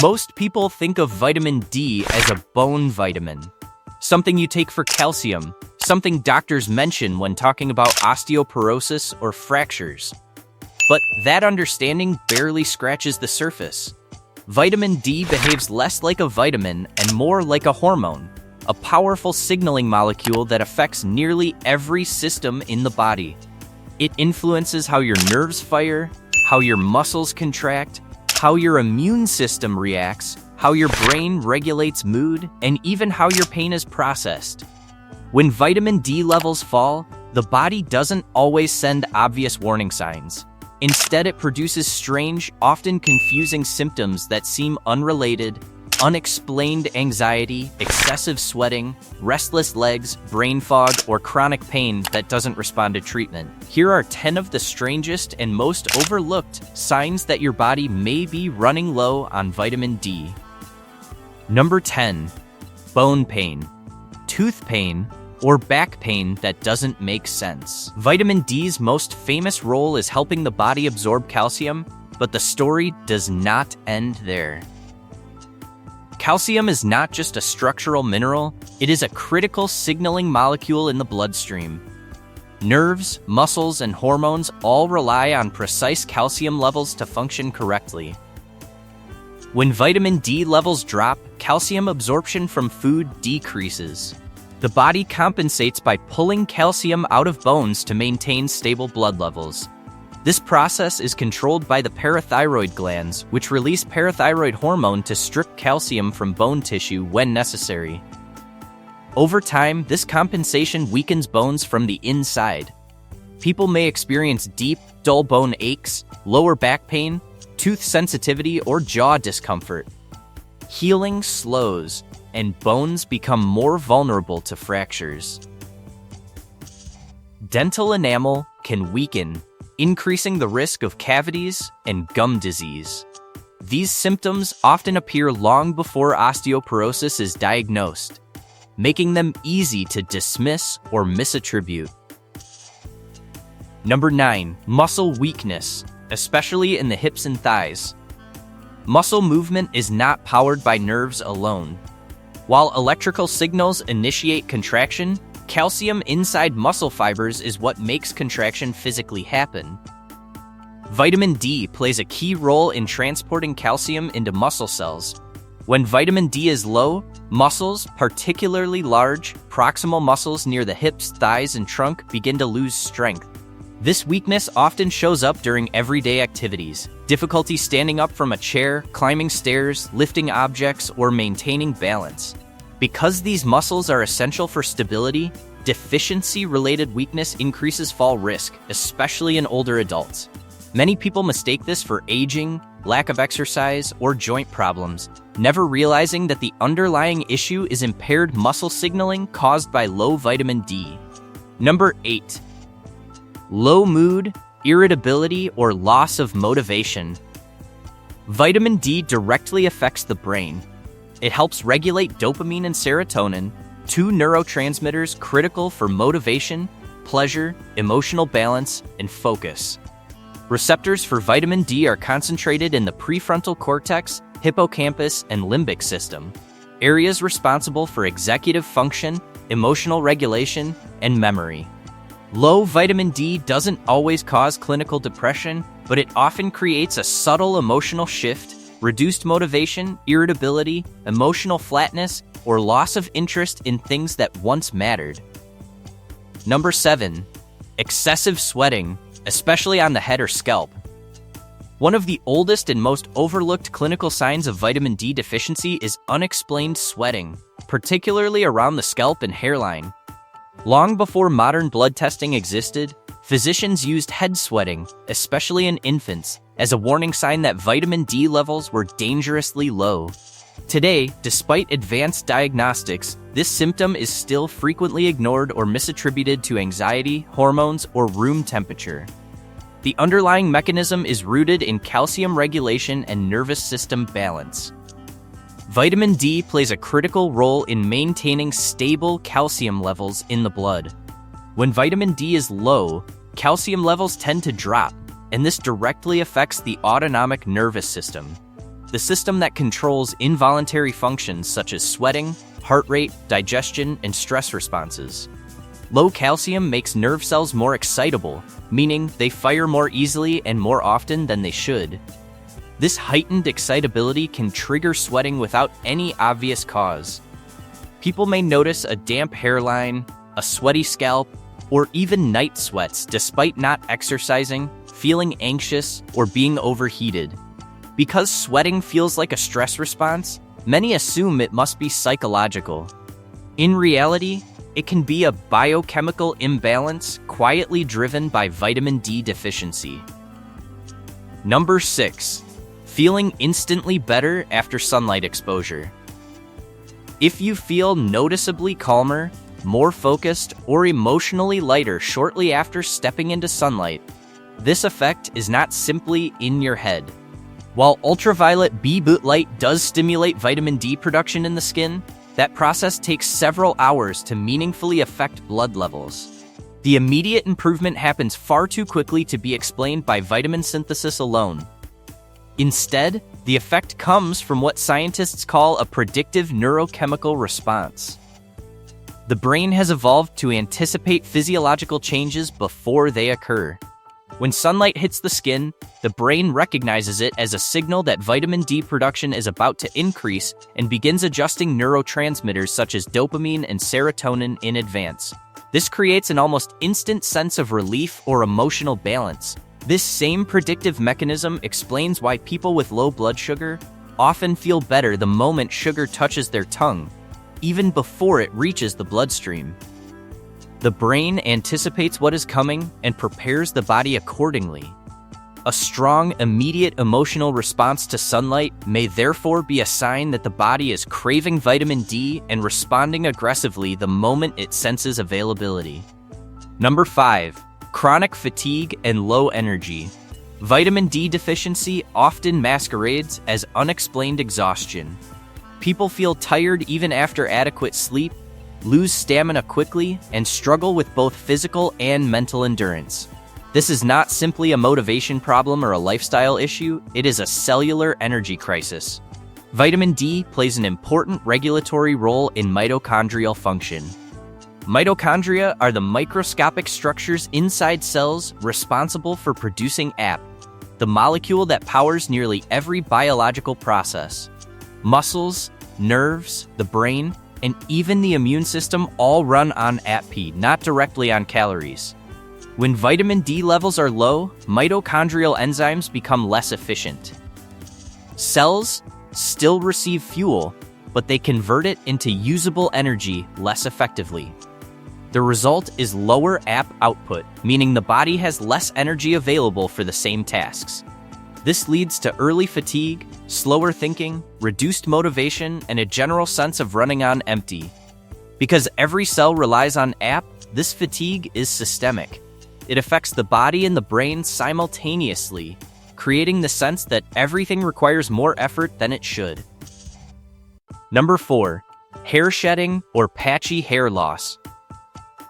Most people think of vitamin D as a bone vitamin, something you take for calcium, something doctors mention when talking about osteoporosis or fractures. But that understanding barely scratches the surface. Vitamin D behaves less like a vitamin and more like a hormone, a powerful signaling molecule that affects nearly every system in the body. It influences how your nerves fire, how your muscles contract, how your immune system reacts, how your brain regulates mood, and even how your pain is processed. When vitamin D levels fall, the body doesn't always send obvious warning signs. Instead, it produces strange, often confusing symptoms that seem unrelated: unexplained anxiety, excessive sweating, restless legs, brain fog, or chronic pain that doesn't respond to treatment. Here are 10 of the strangest and most overlooked signs that your body may be running low on vitamin D. Number 10. Bone pain, tooth pain, or back pain that doesn't make sense. Vitamin D's most famous role is helping the body absorb calcium, but the story does not end there. Calcium is not just a structural mineral, it is a critical signaling molecule in the bloodstream. Nerves, muscles, and hormones all rely on precise calcium levels to function correctly. When vitamin D levels drop, calcium absorption from food decreases. The body compensates by pulling calcium out of bones to maintain stable blood levels. This process is controlled by the parathyroid glands, which release parathyroid hormone to strip calcium from bone tissue when necessary. Over time, this compensation weakens bones from the inside. People may experience deep, dull bone aches, lower back pain, tooth sensitivity, or jaw discomfort. Healing slows, and bones become more vulnerable to fractures. Dental enamel can weaken, increasing the risk of cavities and gum disease. These symptoms often appear long before osteoporosis is diagnosed, making them easy to dismiss or misattribute. Number 9. Muscle weakness, especially in the hips and thighs. Muscle movement is not powered by nerves alone. While electrical signals initiate contraction, calcium inside muscle fibers is what makes contraction physically happen. Vitamin D plays a key role in transporting calcium into muscle cells. When vitamin D is low, muscles, particularly large, proximal muscles near the hips, thighs, and trunk, begin to lose strength. This weakness often shows up during everyday activities: difficulty standing up from a chair, climbing stairs, lifting objects, or maintaining balance. Because these muscles are essential for stability, deficiency-related weakness increases fall risk, especially in older adults. Many people mistake this for aging, lack of exercise, or joint problems, never realizing that the underlying issue is impaired muscle signaling caused by low vitamin D. Number 8. Low mood, irritability, or loss of motivation. Vitamin D directly affects the brain. It helps regulate dopamine and serotonin, two neurotransmitters critical for motivation, pleasure, emotional balance, and focus. Receptors for vitamin D are concentrated in the prefrontal cortex, hippocampus, and limbic system, areas responsible for executive function, emotional regulation, and memory. Low vitamin D doesn't always cause clinical depression, but it often creates a subtle emotional shift, reduced motivation, irritability, emotional flatness, or loss of interest in things that once mattered. Number 7. Excessive sweating, especially on the head or scalp. One of the oldest and most overlooked clinical signs of vitamin D deficiency is unexplained sweating, particularly around the scalp and hairline. Long before modern blood testing existed, physicians used head sweating, especially in infants, as a warning sign that vitamin D levels were dangerously low. Today, despite advanced diagnostics, this symptom is still frequently ignored or misattributed to anxiety, hormones, or room temperature. The underlying mechanism is rooted in calcium regulation and nervous system balance. Vitamin D plays a critical role in maintaining stable calcium levels in the blood. When vitamin D is low, calcium levels tend to drop, and this directly affects the autonomic nervous system. the system that controls involuntary functions such as sweating, heart rate, digestion, and stress responses. Low calcium makes nerve cells more excitable, meaning they fire more easily and more often than they should. This heightened excitability can trigger sweating without any obvious cause. People may notice a damp hairline, a sweaty scalp, or even night sweats despite not exercising, feeling anxious, or being overheated. Because sweating feels like a stress response, many assume it must be psychological. In reality, it can be a biochemical imbalance quietly driven by vitamin D deficiency. Number 6. Feeling instantly better after sunlight exposure. If you feel noticeably calmer, more focused, or emotionally lighter shortly after stepping into sunlight, this effect is not simply in your head. While ultraviolet B-boot light does stimulate vitamin D production in the skin, that process takes several hours to meaningfully affect blood levels. The immediate improvement happens far too quickly to be explained by vitamin synthesis alone. Instead, the effect comes from what scientists call a predictive neurochemical response. The brain has evolved to anticipate physiological changes before they occur. When sunlight hits the skin, the brain recognizes it as a signal that vitamin D production is about to increase and begins adjusting neurotransmitters such as dopamine and serotonin in advance. This creates an almost instant sense of relief or emotional balance. This same predictive mechanism explains why people with low blood sugar often feel better the moment sugar touches their tongue, even before it reaches the bloodstream. The brain anticipates what is coming and prepares the body accordingly. A strong, immediate emotional response to sunlight may therefore be a sign that the body is craving vitamin D and responding aggressively the moment it senses availability. Number 5. Chronic fatigue and low energy. Vitamin D deficiency often masquerades as unexplained exhaustion. People feel tired even after adequate sleep, lose stamina quickly, and struggle with both physical and mental endurance. This is not simply a motivation problem or a lifestyle issue, it is a cellular energy crisis. Vitamin D plays an important regulatory role in mitochondrial function. Mitochondria are the microscopic structures inside cells responsible for producing AMP, the molecule that powers nearly every biological process. Muscles, nerves, the brain, and even the immune system all run on ATP, not directly on calories. When vitamin D levels are low, mitochondrial enzymes become less efficient. Cells still receive fuel, but they convert it into usable energy less effectively. The result is lower AMP output, meaning the body has less energy available for the same tasks. This leads to early fatigue, slower thinking, reduced motivation, and a general sense of running on empty. Because every cell relies on AMP, this fatigue is systemic. It affects the body and the brain simultaneously, creating the sense that everything requires more effort than it should. Number 4. Hair shedding or patchy hair loss.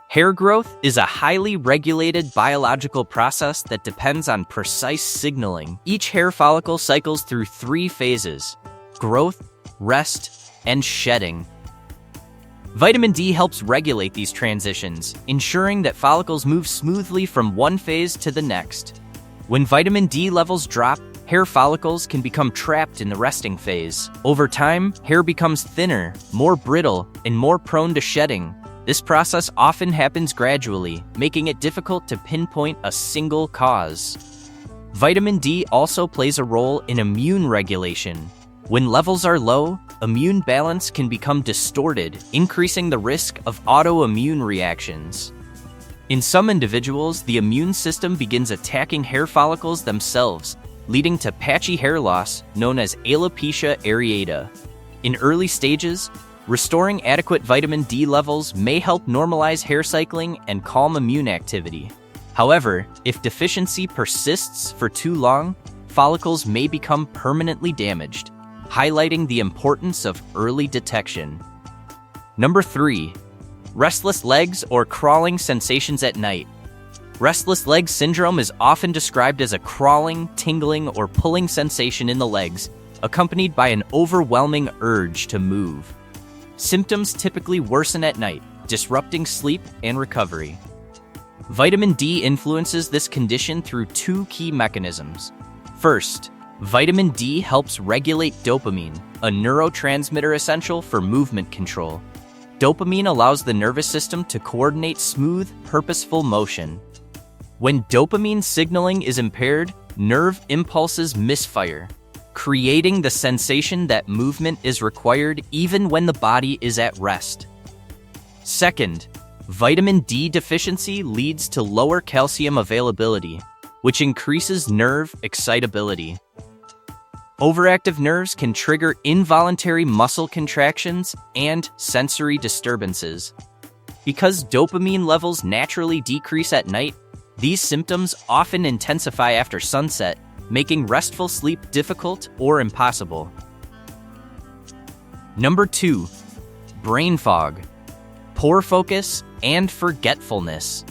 Hair growth is a highly regulated biological process that depends on precise signaling. Each hair follicle cycles through 3 phases: growth, rest, and shedding. Vitamin D helps regulate these transitions, ensuring that follicles move smoothly from one phase to the next. When vitamin D levels drop, hair follicles can become trapped in the resting phase. Over time, hair becomes thinner, more brittle, and more prone to shedding. This process often happens gradually, making it difficult to pinpoint a single cause. Vitamin D also plays a role in immune regulation. When levels are low, immune balance can become distorted, increasing the risk of autoimmune reactions. In some individuals, the immune system begins attacking hair follicles themselves, leading to patchy hair loss known as alopecia areata. In early stages, restoring adequate vitamin D levels may help normalize hair cycling and calm immune activity. However, if deficiency persists for too long, follicles may become permanently damaged, highlighting the importance of early detection. Number 3. Restless legs or crawling sensations at night. Restless leg syndrome is often described as a crawling, tingling, or pulling sensation in the legs, accompanied by an overwhelming urge to move. Symptoms typically worsen at night, disrupting sleep and recovery. Vitamin D influences this condition through two key mechanisms. First, vitamin D helps regulate dopamine, a neurotransmitter essential for movement control. Dopamine allows the nervous system to coordinate smooth, purposeful motion. When dopamine signaling is impaired, nerve impulses misfire, creating the sensation that movement is required even when the body is at rest. Second, vitamin D deficiency leads to lower calcium availability, which increases nerve excitability. Overactive nerves can trigger involuntary muscle contractions and sensory disturbances. Because dopamine levels naturally decrease at night, these symptoms often intensify after sunset, making restful sleep difficult or impossible. Number 2. Brain fog, poor focus, and forgetfulness.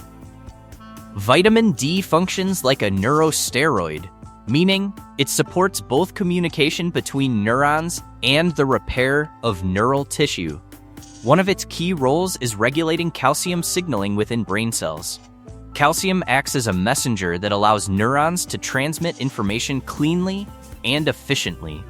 Vitamin D functions like a neurosteroid, meaning it supports both communication between neurons and the repair of neural tissue. One of its key roles is regulating calcium signaling within brain cells. Calcium acts as a messenger that allows neurons to transmit information cleanly and efficiently.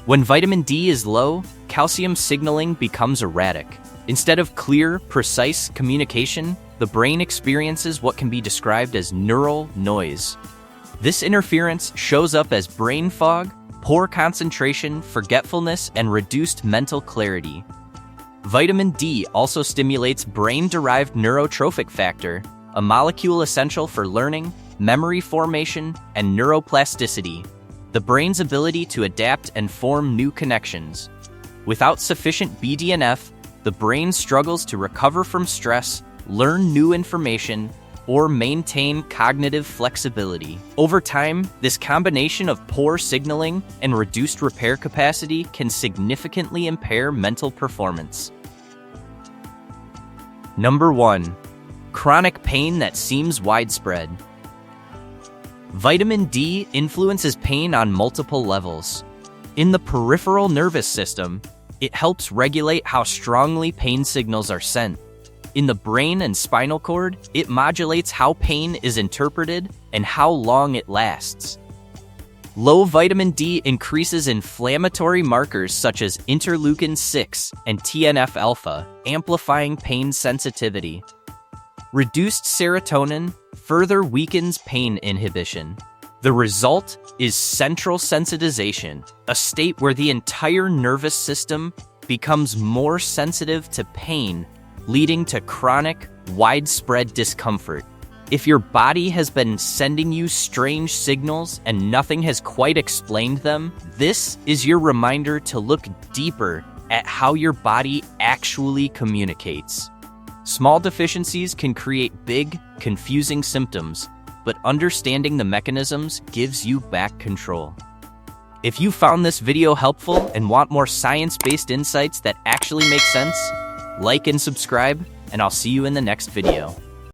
When vitamin D is low, calcium signaling becomes erratic. Instead of clear, precise communication, the brain experiences what can be described as neural noise. This interference shows up as brain fog, poor concentration, forgetfulness, and reduced mental clarity. Vitamin D also stimulates brain-derived neurotrophic factor, a molecule essential for learning, memory formation, and neuroplasticity, the brain's ability to adapt and form new connections. Without sufficient BDNF, the brain struggles to recover from stress, learn new information, or maintain cognitive flexibility. Over time, this combination of poor signaling and reduced repair capacity can significantly impair mental performance. Number 1. Chronic pain that seems widespread. Vitamin D influences pain on multiple levels. In the peripheral nervous system, it helps regulate how strongly pain signals are sent. In the brain and spinal cord, it modulates how pain is interpreted and how long it lasts. Low vitamin D increases inflammatory markers such as interleukin-6 and TNF-alpha, amplifying pain sensitivity. Reduced serotonin further weakens pain inhibition. The result is central sensitization, a state where the entire nervous system becomes more sensitive to pain, leading to chronic, widespread discomfort. If your body has been sending you strange signals and nothing has quite explained them, this is your reminder to look deeper at how your body actually communicates. Small deficiencies can create big, confusing symptoms, but understanding the mechanisms gives you back control. If you found this video helpful and want more science-based insights that actually make sense, like and subscribe, and I'll see you in the next video.